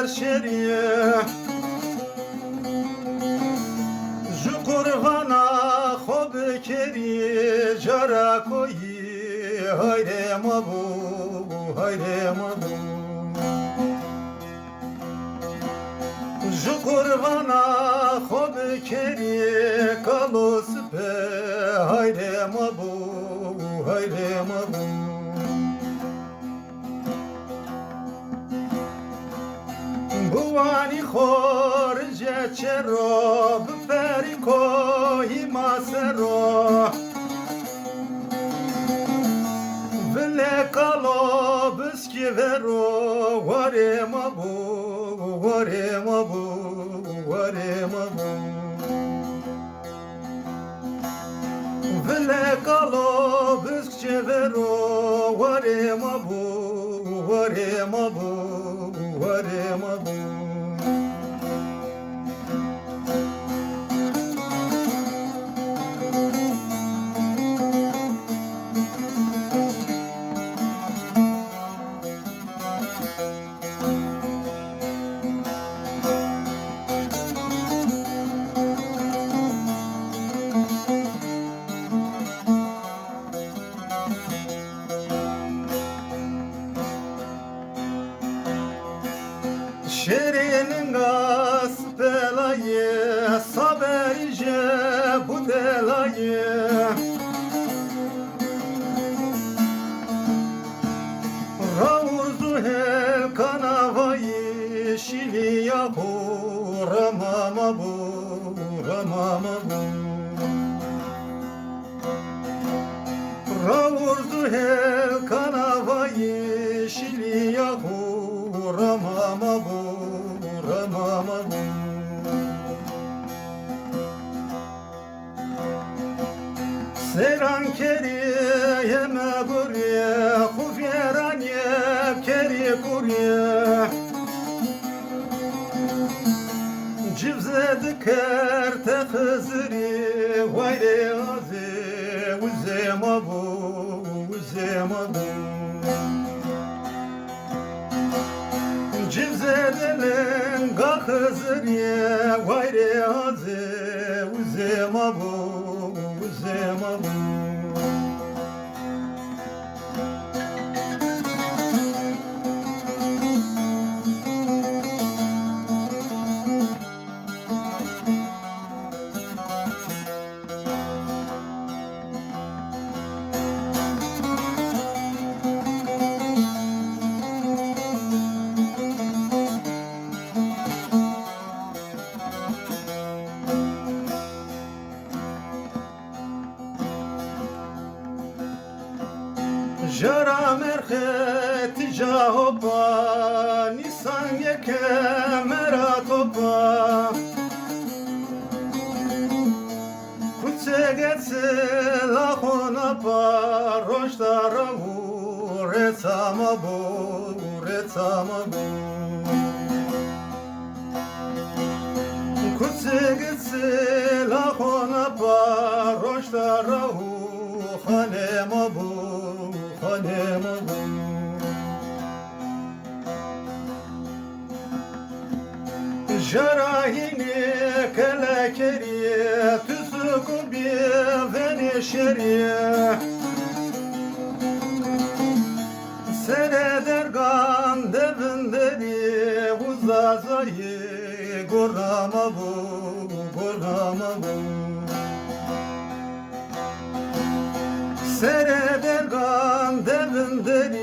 شریه جو قربانا خوب کری جرا کوی hayre mabu hayre mabu ju kurbana khob keri kalos pe hayre mabu hayre mabu Buvani khorje chero bperi kohi masero Vele kalo biski vero Vare mabu Vare mabu Vare mabu Vele kalo biski vero Vare mabu Vare mabu Vare mabu Şerinin gaz belayı Saberice bu delayı Raur zuhel kanavayı Şili yahu Ramama bu Ramama bu Raur zuhel kanavayı Şili yahu Ramama bu Ramama bu Seran keri yeme buraya Kufyeran ye keri kurye Civze diker te hızri Vayre aze Uzema bu Uzema bu Civzedelen gahızırye Vayre aze Uzema bu Uzema bu Jara merhet jahoba Nisan yeke meratoba Kutse getse lahona ba Roşta ravu retsama bu Retsama bu Kutse getse lahona ba Roşta ravu Hanema bu Jarahini kelekeri Tüsüku bir venişeri Seredergan devinderi Uzazayı Gorama bu Gorama bu Seredergan devinderi